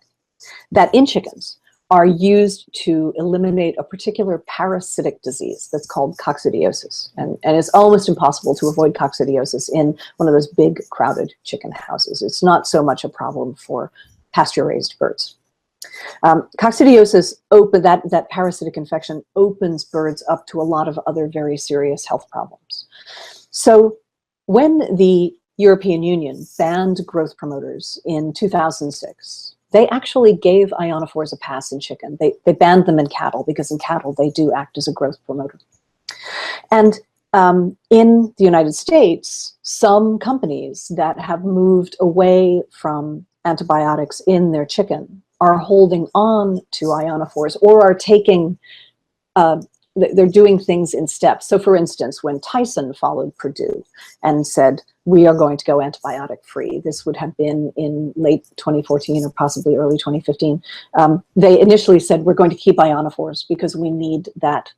S2: that in chickens are used to eliminate a particular parasitic disease that's called coccidiosis. And it's almost impossible to avoid coccidiosis in one of those big crowded chicken houses. It's not so much a problem for pasture-raised birds. Coccidiosis, that parasitic infection opens birds up to a lot of other very serious health problems. So when the European Union banned growth promoters in 2006, they actually gave ionophores a pass in chicken. They banned them in cattle, because in cattle they do act as a growth promoter. And in the United States, some companies that have moved away from antibiotics in their chicken are holding on to ionophores, or are taking, they're doing things in steps. So for instance, when Tyson followed Purdue and said, we are going to go antibiotic free, this would have been in late 2014 or possibly early 2015, they initially said, we're going to keep ionophores because we need that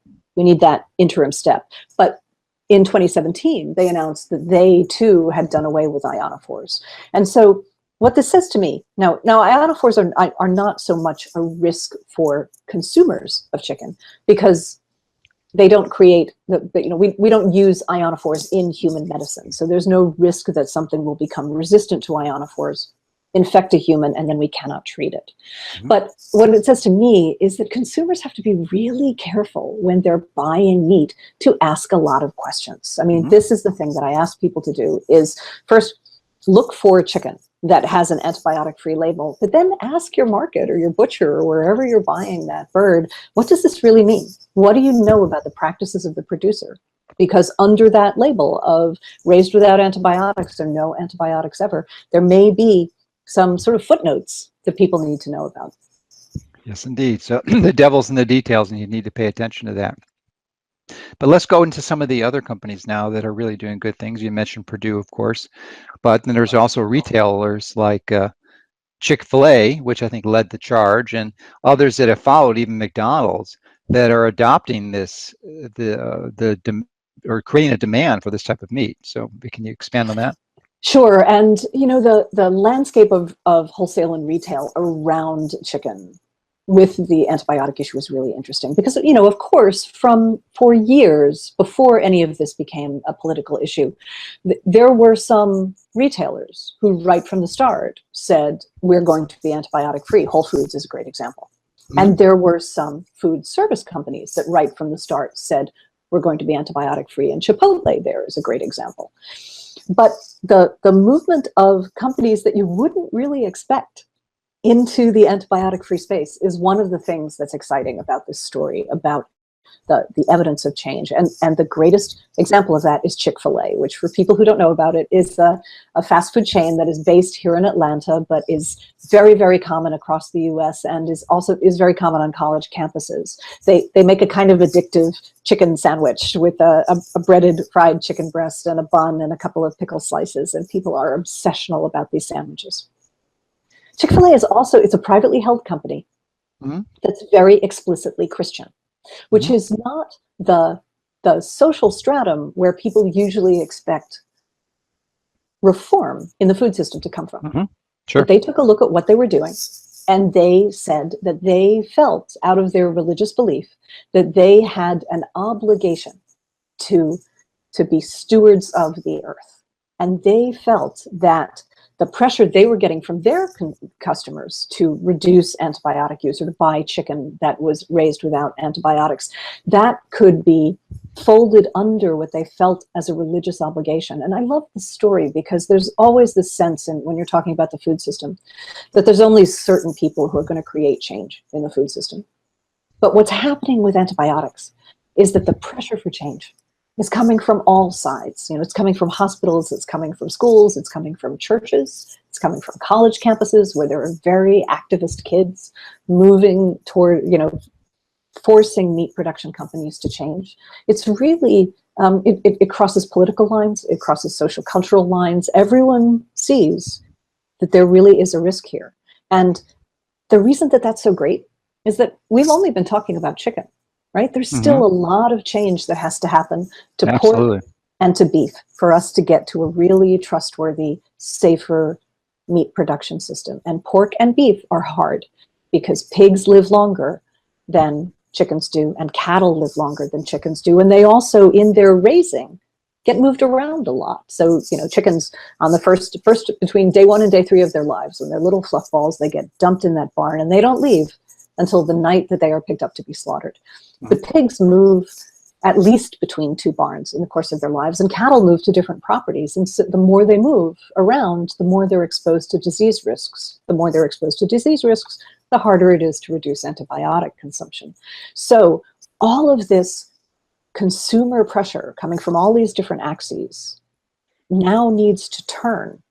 S2: interim step. But in 2017, they announced that they too had done away with ionophores. And so what this says to me, now ionophores are not so much a risk for consumers of chicken, because they don't create, we don't use ionophores in human medicine. So there's no risk that something will become resistant to ionophores, infect a human, and then we cannot treat it. But what it says to me is that consumers have to be really careful when they're buying meat to ask a lot of questions. I mean, this is the thing that I ask people to do, is first look for chicken that has an antibiotic-free label, but then ask your market or your butcher or wherever you're buying that bird, what does this really mean? What do you know about the practices of the producer? Because under that label of raised without antibiotics or no antibiotics ever, there may be some sort of footnotes that people need to know about.
S1: Yes, indeed. So the devil's in the details, and you need to pay attention to that. But let's go into some of the other companies now that are really doing good things. You mentioned Purdue, of course, but then there's also retailers like Chick-fil-A, which I think led the charge, and others that have followed, even McDonald's, that are adopting this, or creating a demand for this type of meat. So can you expand on that?
S2: Sure. And, the landscape of wholesale and retail around chicken with the antibiotic issue is really interesting, because, of course, for years before any of this became a political issue, there were some retailers who right from the start said, we're going to be antibiotic free. Whole Foods is a great example. And there were some food service companies that right from the start said, we're going to be antibiotic free. And Chipotle there is a great example. But the movement of companies that you wouldn't really expect into the antibiotic free space is one of the things that's exciting about this story, about the evidence of change. And the greatest example of that is Chick-fil-A, which for people who don't know about it is a fast food chain that is based here in Atlanta, but is very, very common across the US and is very common on college campuses. They make a kind of addictive chicken sandwich with a breaded fried chicken breast and a bun and a couple of pickle slices, and people are obsessional about these sandwiches. Chick-fil-A is also, it's a privately held company that's very explicitly Christian, which is not the social stratum where people usually expect reform in the food system to come from.
S1: Sure.
S2: But they took a look at what they were doing, and they said that they felt, out of their religious belief, that they had an obligation to be stewards of the earth. And they felt that the pressure they were getting from their customers to reduce antibiotic use or to buy chicken that was raised without antibiotics, that could be folded under what they felt as a religious obligation. And I love the story because there's always this sense, and when you're talking about the food system, that there's only certain people who are going to create change in the food system. But what's happening with antibiotics is that the pressure for change is coming from all sides. You know, it's coming from hospitals, it's coming from schools, it's coming from churches, it's coming from college campuses where there are very activist kids moving toward, you know, forcing meat production companies to change. It's really, it crosses political lines, it crosses social cultural lines. Everyone sees that there really is a risk here. And the reason that that's so great is that we've only been talking about chicken. Right? There's still a lot of change that has to happen to pork and to beef for us to get to a really trustworthy, safer meat production system. And pork and beef are hard because pigs live longer than chickens do, and cattle live longer than chickens do. And they also, in their raising, get moved around a lot. So, you know, chickens on the first between day 1 and day 3 of their lives, when they're little fluff balls, they get dumped in that barn and they don't leave until the night that they are picked up to be slaughtered. But pigs move at least between 2 barns in the course of their lives, and cattle move to different properties. And so the more they move around, the more they're exposed to disease risks. The more they're exposed to disease risks, the harder it is to reduce antibiotic consumption. So all of this consumer pressure coming from all these different axes now needs to turn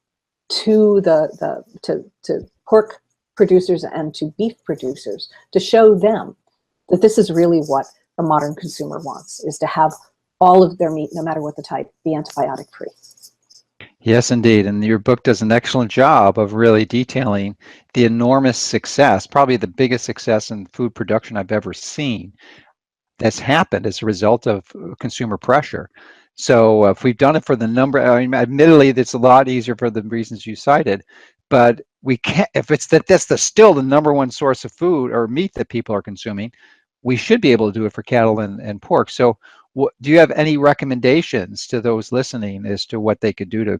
S2: to to pork producers and to beef producers to show them that this is really what the modern consumer wants, is to have all of their meat, no matter what the type, be antibiotic free.
S1: Yes, indeed. And your book does an excellent job of really detailing the enormous success, probably the biggest success in food production I've ever seen, that's happened as a result of consumer pressure. So if we've done it for the number, I mean, admittedly, it's a lot easier for the reasons you cited, but we can't, if it's that's still the #1 source of food or meat that people are consuming, we should be able to do it for cattle and pork. So do you have any recommendations to those listening as to what they could do to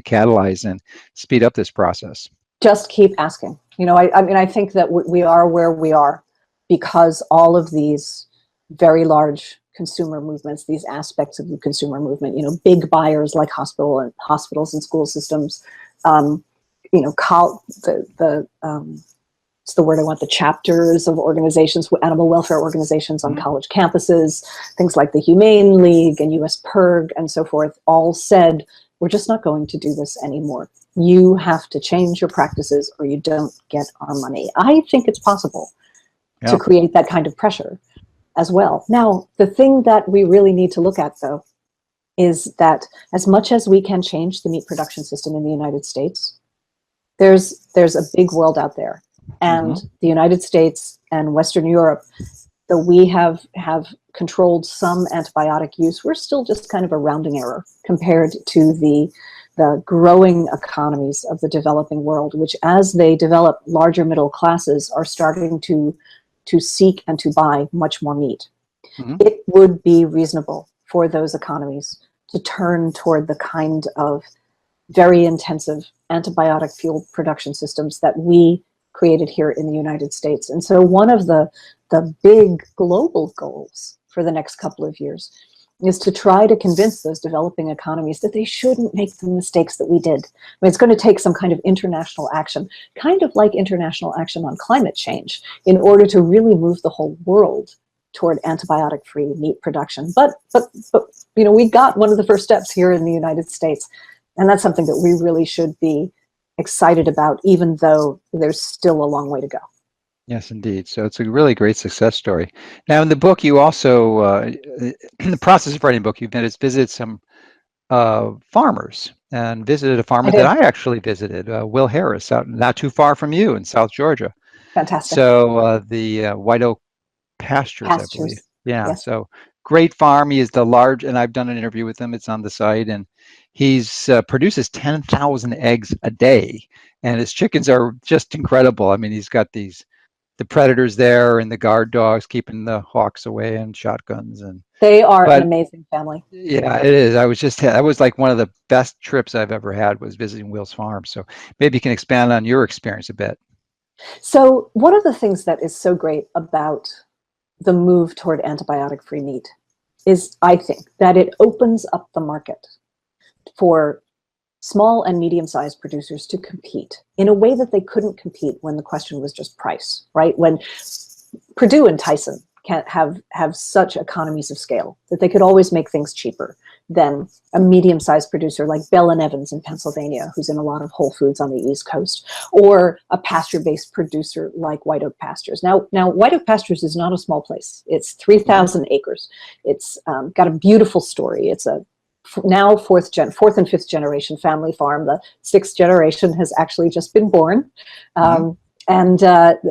S1: catalyze and speed up this process?
S2: Just keep asking. You know, I mean, I think that we are where we are because all of these very large consumer movements, these aspects of the consumer movement, you know, big buyers like hospitals and school systems, you know, it's the word I want, the chapters of organizations, animal welfare organizations on college campuses, things like the Humane League and US Purg and so forth, all said, we're just not going to do this anymore. You have to change your practices or you don't get our money. I think it's possible to create that kind of pressure as well. Now, the thing that we really need to look at, though, is that as much as we can change the meat production system in the United States, there's a big world out there. And the United States and Western Europe, though we have controlled some antibiotic use, we're still just kind of a rounding error compared to the growing economies of the developing world, which as they develop, larger middle classes are starting to seek and to buy much more meat. It would be reasonable for those economies to turn toward the kind of very intensive antibiotic fueled production systems that we created here in the United States. And so one of the big global goals for the next couple of years is to try to convince those developing economies that they shouldn't make the mistakes that we did. I mean, it's going to take some kind of international action, kind of like international action on climate change, in order to really move the whole world toward antibiotic-free meat production. But you know, we got one of the first steps here in the United States, and that's something that we really should be excited about, even though there's still a long way to go.
S1: Yes, indeed. So it's a really great success story. Now, in the book, you also, in the process of writing the book, you've visited some farmers and visited a farmer that I actually visited, Will Harris, out not too far from you in South Georgia.
S2: Fantastic.
S1: So the White Oak Pastures, I believe. Yeah,
S2: yes.
S1: So great farm. He is the large, and I've done an interview with him. It's on the site, and he's produces 10,000 eggs a day, and his chickens are just incredible. I mean, he's got the predators there and the guard dogs keeping the hawks away and shotguns, and
S2: they are an amazing family.
S1: Yeah, it is. That was like one of the best trips I've ever had, was visiting Will's farm. So maybe you can expand on your experience a bit.
S2: So one of the things that is so great about the move toward antibiotic-free meat is, I think, that it opens up the market for small and medium-sized producers to compete in a way that they couldn't compete when the question was just price, right? When Purdue and Tyson can't have such economies of scale that they could always make things cheaper than a medium-sized producer like Bell and Evans in Pennsylvania, who's in a lot of Whole Foods on the East Coast, or a pasture-based producer like White Oak Pastures. Now White Oak Pastures is not a small place. It's 3,000 acres. It's got a beautiful story. It's a now fourth and fifth generation family farm. The sixth generation has actually just been born. And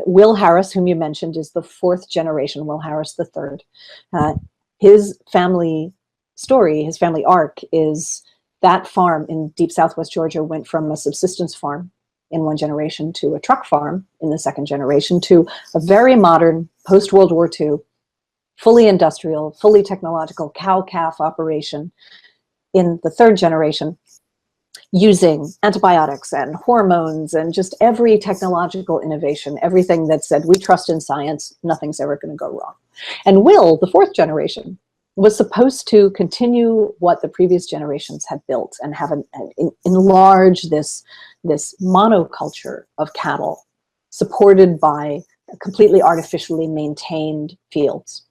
S2: Will Harris, whom you mentioned, is the fourth generation, Will Harris III. His family story, his family arc, is that farm in deep southwest Georgia went from a subsistence farm in one generation to a truck farm in the second generation to a very modern, post-World War II, fully industrial, fully technological cow-calf operation in the third generation, using antibiotics and hormones and just every technological innovation, everything that said, we trust in science, nothing's ever going to go wrong. And Will, the fourth generation, was supposed to continue what the previous generations had built and have enlarge this monoculture of cattle supported by completely artificially maintained fields.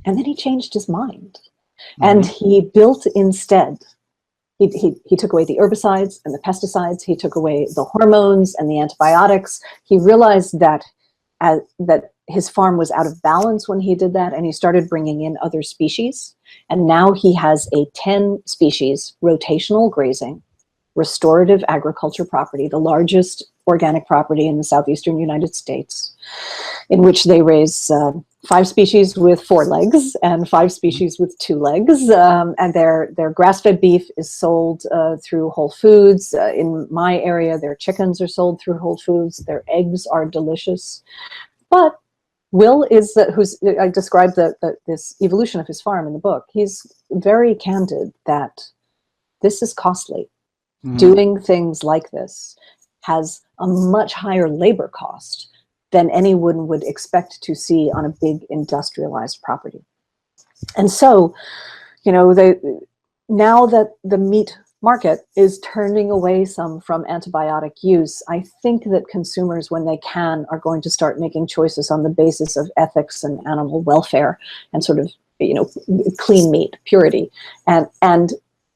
S2: And then he changed his mind. And he built instead, he took away the herbicides and the pesticides, he took away the hormones and the antibiotics. He realized that his farm was out of balance when he did that, and he started bringing in other species. And now he has a 10 species rotational grazing restorative agriculture property, the largest organic property in the southeastern United States, in which they raise 5 species with 4 legs and 5 species with 2 legs. And their grass-fed beef is sold through Whole Foods. In my area, their chickens are sold through Whole Foods. Their eggs are delicious. But Will is, I described this evolution of his farm in the book. He's very candid that this is costly. Doing things like this has a much higher labor cost than anyone would expect to see on a big industrialized property. And so, you know, now that the meat market is turning away some from antibiotic use, I think that consumers, when they can, are going to start making choices on the basis of ethics and animal welfare and sort of, you know, clean meat, purity. And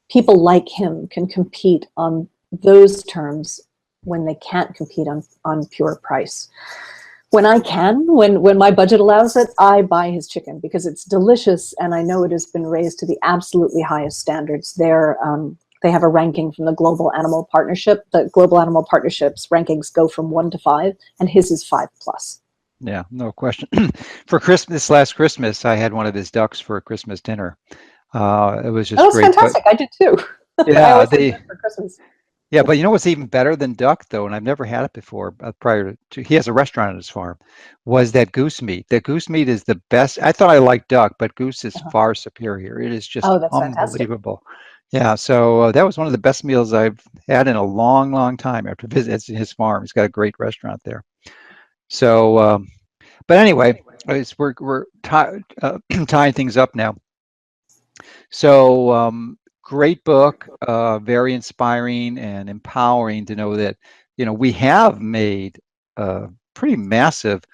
S2: people like him can compete on those terms when they can't compete on pure price. When I can, when my budget allows it, I buy his chicken because it's delicious and I know it has been raised to the absolutely highest standards. They have a ranking from the Global Animal Partnership. The Global Animal Partnership's rankings go from 1 to 5, and his is 5+.
S1: Yeah, no question. For Christmas, last Christmas, I had one of his ducks for a Christmas dinner. It was just great.
S2: Fantastic. I did too.
S1: Yeah,
S2: I always did for Christmas.
S1: Yeah, but you know what's even better than duck, though, and I've never had it before, prior to, he has a restaurant on his farm, was that goose meat. The goose meat is the best. I thought I liked duck, but goose is far superior. It is just
S2: that's
S1: unbelievable.
S2: fantastic.
S1: Yeah, so that was one of the best meals I've had in a long, long time after visiting his farm. He's got a great restaurant there. So, but anyway, we're tying things up now. So, great book, very inspiring and empowering to know that, we have made pretty massive,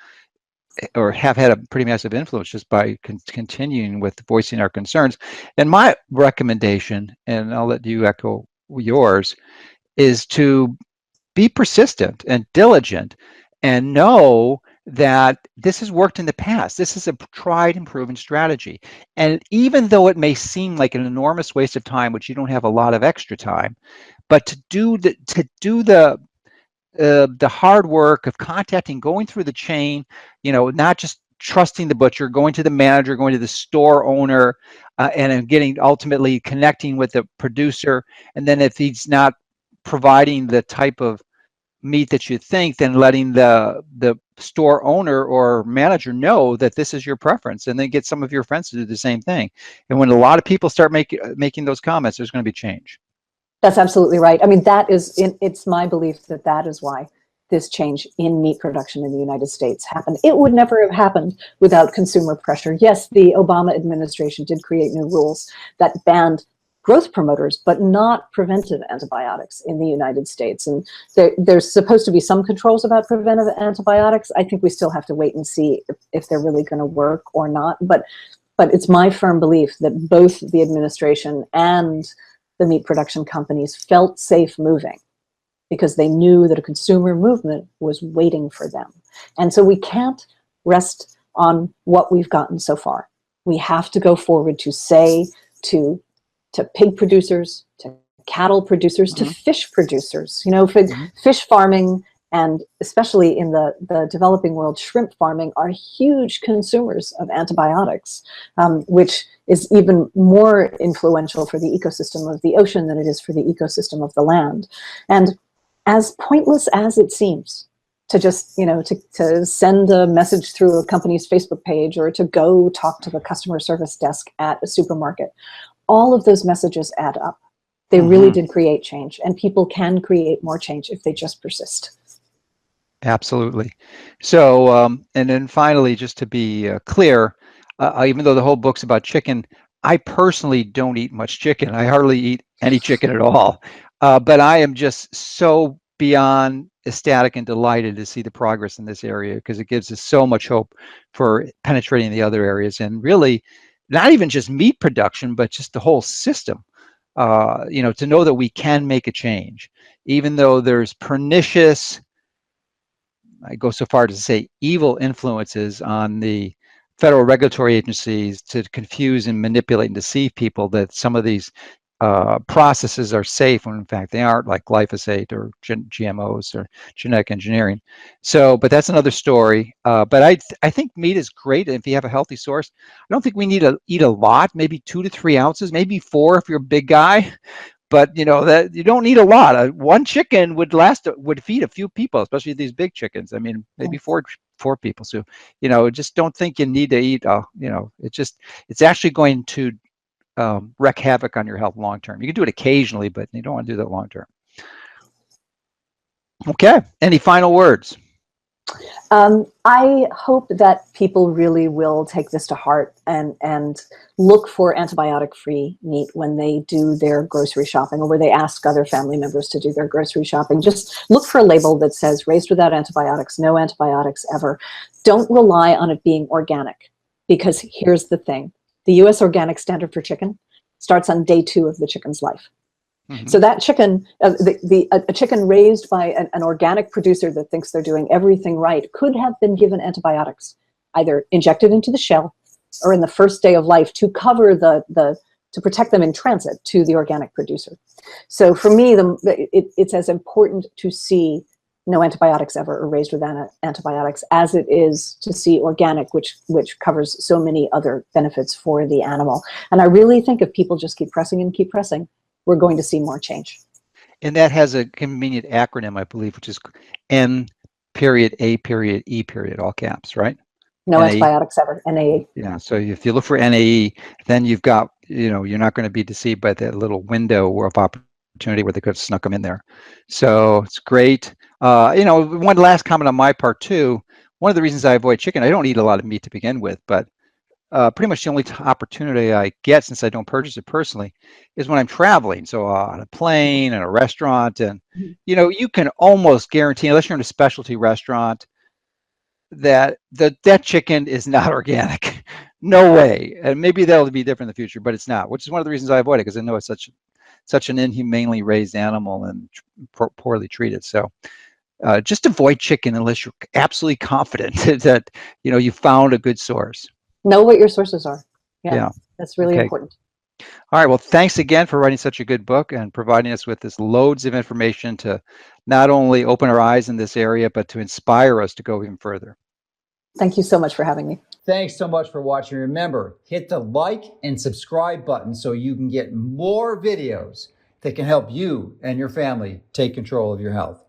S1: or have had a pretty massive influence just by continuing with voicing our concerns. And my recommendation, and I'll let you echo yours, is to be persistent and diligent and know that this has worked in the past. This is a tried and proven strategy. And even though it may seem like an enormous waste of time, which you don't have a lot of extra time, but to do the hard work of contacting, going through the chain, not just trusting the butcher, going to the manager, going to the store owner, and then getting ultimately connecting with the producer. And then if he's not providing the type of meat that you think, then letting the store owner or manager know that this is your preference, and then get some of your friends to do the same thing. And when a lot of people start making those comments, there's going to be change.
S2: That's absolutely right. I mean, it's my belief that that is why this change in meat production in the United States happened. It would never have happened without consumer pressure. Yes, the Obama administration did create new rules that banned growth promoters, but not preventive antibiotics in the United States. And there's supposed to be some controls about preventive antibiotics. I think we still have to wait and see if they're really going to work or not. But it's my firm belief that both the administration and the meat production companies felt safe moving because they knew that a consumer movement was waiting for them. And so we can't rest on what we've gotten so far. We have to go forward to say to pig producers, to cattle producers, to fish producers, for fish farming, and especially in the developing world, shrimp farming are huge consumers of antibiotics, which is even more influential for the ecosystem of the ocean than it is for the ecosystem of the land. And as pointless as it seems to just, to send a message through a company's Facebook page or to go talk to the customer service desk at a supermarket, all of those messages add up. They really did create change, and people can create more change if they just persist.
S1: Absolutely. So, and then finally, just to be clear, even though the whole book's about chicken, I personally don't eat much chicken. I hardly eat any chicken at all. But I am just so beyond ecstatic and delighted to see the progress in this area, because it gives us so much hope for penetrating the other areas, and really not even just meat production, but just the whole system. To know that we can make a change, even though there's pernicious, I go so far to say evil influences on the federal regulatory agencies to confuse and manipulate and deceive people that some of these processes are safe when in fact they aren't, like glyphosate or GMOs or genetic engineering. So, but that's another story. But I think meat is great if you have a healthy source. I don't think we need to eat a lot, maybe 2 to 3 ounces, maybe 4 if you're a big guy. But that you don't need a lot. One chicken would feed a few people, especially these big chickens. I mean, maybe four people. So, just don't think you need to eat. It's actually going to wreak havoc on your health long term. You can do it occasionally, but you don't want to do that long term. Okay. Any final words?
S2: I hope that people really will take this to heart and look for antibiotic-free meat when they do their grocery shopping, or where they ask other family members to do their grocery shopping. Just look for a label that says raised without antibiotics, no antibiotics ever. Don't rely on it being organic, because here's the thing. The US organic standard for chicken starts on day 2 of the chicken's life. So that chicken, a chicken raised by an organic producer that thinks they're doing everything right, could have been given antibiotics, either injected into the shell or in the first day of life, to cover to protect them in transit to the organic producer. So for me, it's as important to see no antibiotics ever, or raised with antibiotics, as it is to see organic, which covers so many other benefits for the animal. And I really think if people just keep pressing and keep pressing, we're going to see more change.
S1: And that has a convenient acronym, I believe, which is N period, A period, E period, all caps, right?
S2: No
S1: NAE.
S2: antibiotics ever, NAE.
S1: Yeah, so if you look for NAE, then you've got you're not going to be deceived by that little window of opportunity where they could have snuck them in there. So it's great. One last comment on my part too. One of the reasons I avoid chicken, I don't eat a lot of meat to begin with, but pretty much the only opportunity I get, since I don't purchase it personally, is when I'm traveling. So on a plane and a restaurant, and you can almost guarantee, unless you're in a specialty restaurant, that that chicken is not organic. No way. And maybe that'll be different in the future, but it's not. Which is one of the reasons I avoid it, because I know it's such an inhumanely raised animal and poorly treated. So just avoid chicken unless you're absolutely confident that you found a good source.
S2: Know what your sources are. Yeah. That's really important.
S1: All right. Well, thanks again for writing such a good book and providing us with this loads of information to not only open our eyes in this area, but to inspire us to go even further.
S2: Thank you so much for having me.
S3: Thanks so much for watching. Remember, hit the like and subscribe button so you can get more videos that can help you and your family take control of your health.